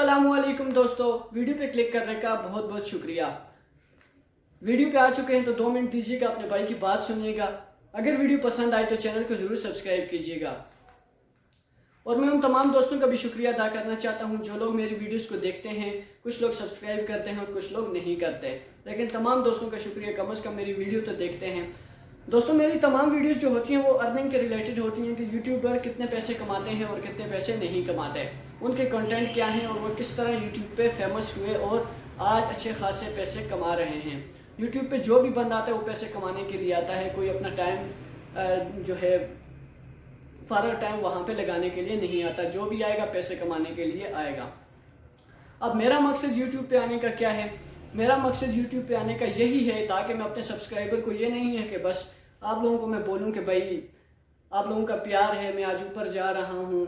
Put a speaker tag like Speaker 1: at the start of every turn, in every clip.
Speaker 1: अस्सलामुअलैकुम दोस्तों, वीडियो पे क्लिक करने का बहुत बहुत शुक्रिया। वीडियो पे आ चुके हैं तो 2 मिनट दीजिएगा, अपने भाई की बात सुनिएगा। अगर वीडियो पसंद आए तो चैनल को ज़रूर सब्सक्राइब कीजिएगा। और मैं उन तमाम दोस्तों का भी शुक्रिया अदा करना चाहता हूं जो लोग मेरी वीडियोस को देखते हैं। कुछ लोग सब्सक्राइब करते हैं और कुछ लोग नहीं करते, लेकिन तमाम दोस्तों का शुक्रिया, कम से कम मेरी वीडियो तो देखते हैं। दोस्तों, मेरी तमाम वीडियोस जो होती हैं वो अर्निंग के रिलेटेड होती हैं कि यूट्यूबर कितने पैसे कमाते हैं और कितने पैसे नहीं कमाते, उनके कंटेंट क्या हैं और वो किस तरह यूट्यूब पे फेमस हुए और आज अच्छे खासे पैसे कमा रहे हैं। यूट्यूब पे जो भी बंदा आता है वो पैसे कमाने के लिए आता है, कोई अपना टाइम जो है फारग टाइम वहाँ पे लगाने के लिए नहीं आता। जो भी आएगा पैसे कमाने के लिए आएगा। अब मेरा मकसद यूट्यूब पे आने का क्या है? मेरा मकसद यूट्यूब पे आने का यही है ताकि मैं अपने सब्सक्राइबर को, ये नहीं है कि बस आप लोगों को मैं बोलूं कि भाई आप लोगों का प्यार है, मैं आज ऊपर जा रहा हूं,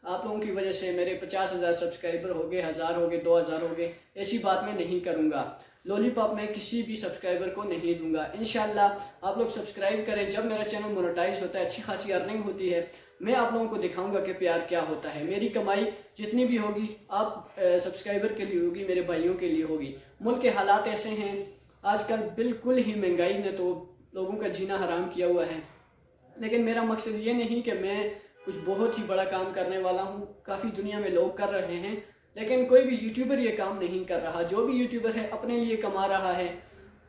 Speaker 1: आप लोगों की वजह से मेरे 50,000 सब्सक्राइबर हो गए, 1000 हो गए, 2000 हो गए। ऐसी बात मैं नहीं करूंगा। लॉलीपॉप मैं किसी भी सब्सक्राइबर को नहीं दूंगा। इंशाल्लाह आप लोग सब्सक्राइब करें। जब मेरा चैनल मोनेटाइज होता है, अच्छी खासी अर्निंग होती है, मैं आप लोगों को दिखाऊंगा कि प्यार क्या होता है। मेरी कमाई जितनी भी होगी आप सब्सक्राइबर के लिए होगी, मेरे भाइयों के लिए होगी। मुल्क के हालात ऐसे हैं आजकल, बिल्कुल ही महंगाई ने तो लोगों का जीना हराम किया हुआ है। लेकिन मेरा मकसद ये नहीं कि मैं कुछ बहुत ही बड़ा काम करने वाला हूँ। काफ़ी दुनिया में लोग कर रहे हैं, लेकिन कोई भी यूट्यूबर ये काम नहीं कर रहा। जो भी यूट्यूबर है अपने लिए कमा रहा है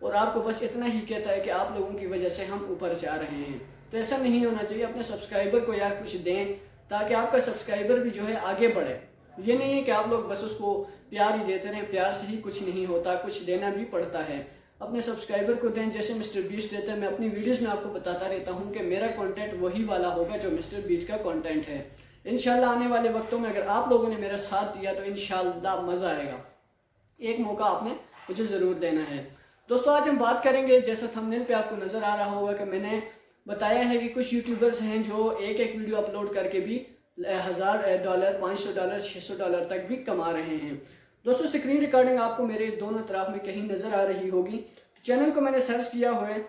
Speaker 1: और आपको बस इतना ही कहता है कि आप लोगों की वजह से हम ऊपर जा रहे हैं। तो ऐसा नहीं होना चाहिए। अपने सब्सक्राइबर को यार कुछ दें ताकि आपका सब्सक्राइबर भी जो है आगे बढ़े। ये नहीं है कि आप लोग बस उसको प्यार ही देते रहें। प्यार से ही कुछ नहीं होता, कुछ देना भी पड़ता है। अपने सब्सक्राइबर को दें जैसे मिस्टर बीस्ट देता है। मैं अपनी वीडियोस में आपको बताता रहता हूँ कि मेरा कंटेंट वही वाला होगा जो मिस्टर बीस्ट का कंटेंट है। इंशाल्लाह आने वाले वक्तों में अगर आप लोगों ने मेरा साथ दिया तो इंशाल्लाह मज़ा आएगा। एक मौका आपने मुझे ज़रूर देना है। दोस्तों, आज हम बात करेंगे, जैसा थंबनेल पे आपको नज़र आ रहा होगा कि मैंने बताया है कि कुछ यूट्यूबर्स हैं जो एक वीडियो अपलोड करके भी $1000, $500, $600 तक भी कमा रहे हैं। दोस्तों, स्क्रीन रिकॉर्डिंग आपको मेरे दोनों तरफ में कहीं नज़र आ रही होगी। चैनल को मैंने सर्च किया हुआ है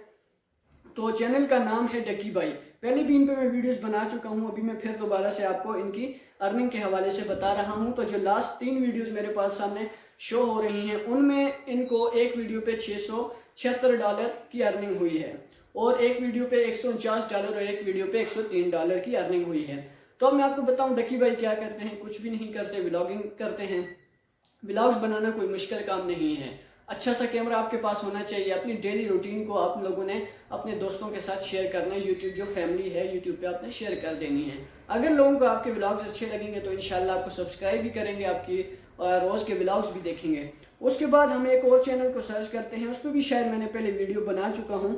Speaker 1: तो चैनल का नाम है डक्की भाई। पहले भी इन पे मैं वीडियोस बना चुका हूं, अभी मैं फिर दोबारा से आपको इनकी अर्निंग के हवाले से बता रहा हूं। तो जो लास्ट 3 वीडियोस मेरे पास सामने शो हो रही हैं उनमें इनको एक वीडियो पे $676 की अर्निंग हुई है और एक वीडियो पे $149 और एक वीडियो पे $103 की अर्निंग हुई है। तो अब मैं आपको बताऊं डक्की भाई क्या करते हैं। कुछ भी नहीं करते, व्लॉगिंग करते हैं। व्लॉग्स बनाना कोई मुश्किल काम नहीं है। अच्छा सा कैमरा आपके पास होना चाहिए। अपनी डेली रूटीन को आप लोगों ने अपने दोस्तों के साथ शेयर करना है। यूट्यूब जो फैमिली है यूट्यूब पे आपने शेयर कर देनी है। अगर लोगों को आपके व्लॉग्स अच्छे लगेंगे तो इंशाल्लाह आपको सब्सक्राइब भी करेंगे, आपकी रोज़ के व्लॉग्स भी देखेंगे। उसके बाद हम एक और चैनल को सर्च करते हैं, उस पर भी शायद मैंने पहले वीडियो बना चुका हूँ।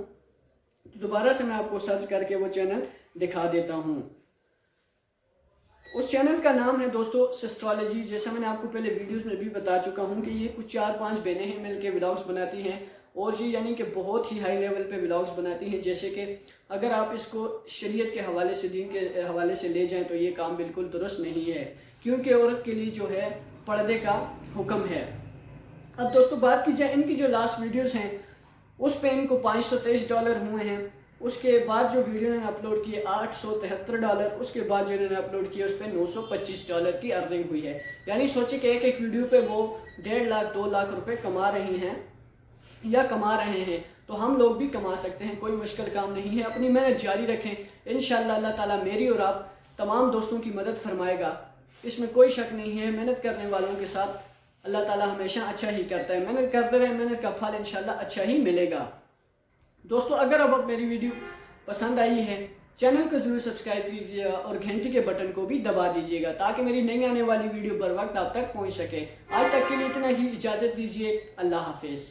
Speaker 1: दोबारा से मैं आपको सर्च करके वो चैनल दिखा देता हूँ। उस चैनल का नाम है दोस्तों सिस्टोलॉजी। जैसा मैंने आपको पहले वीडियोस में भी बता चुका हूँ कि ये कुछ 4-5 बहनें हैं मिलके व्लॉग्स बनाती हैं और ये यानी कि बहुत ही हाई लेवल पे व्लॉग्स बनाती हैं। जैसे कि अगर आप इसको शरीयत के हवाले से, दीन के हवाले से ले जाएं तो ये काम बिल्कुल दुरुस्त नहीं है, क्योंकि औरत के लिए जो है पर्दे का हुक्म है। अब दोस्तों बात की जाए इनकी जो लास्ट वीडियोज़ हैं उस पर इनको $523 हुए हैं। उसके बाद जो वीडियो ने अपलोड किए $873। उसके बाद जो इन्होंने अपलोड किया उस पर $925 की अर्निंग हुई है। यानी सोचिए कि एक वीडियो पे वो 1.5 लाख 2 लाख रुपए कमा रही हैं या कमा रहे हैं। तो हम लोग भी कमा सकते हैं, कोई मुश्किल काम नहीं है। अपनी मेहनत जारी रखें, इंशाल्लाह अल्लाह ताला मेरी और आप तमाम दोस्तों की मदद फरमाएगा। इसमें कोई शक नहीं है। मेहनत करने वालों के साथ अल्लाह ताला हमेशा अच्छा ही करता है। मेहनत करते रहें, मेहनत का फल इंशाल्लाह अच्छा ही मिलेगा। दोस्तों, अगर अब मेरी वीडियो पसंद आई है चैनल को ज़रूर सब्सक्राइब कीजिएगा और घंटी के बटन को भी दबा दीजिएगा ताकि मेरी नई आने वाली वीडियो बर वक्त आप तक पहुंच सके। आज तक के लिए इतना ही, इजाज़त दीजिए। अल्लाह हाफिज़।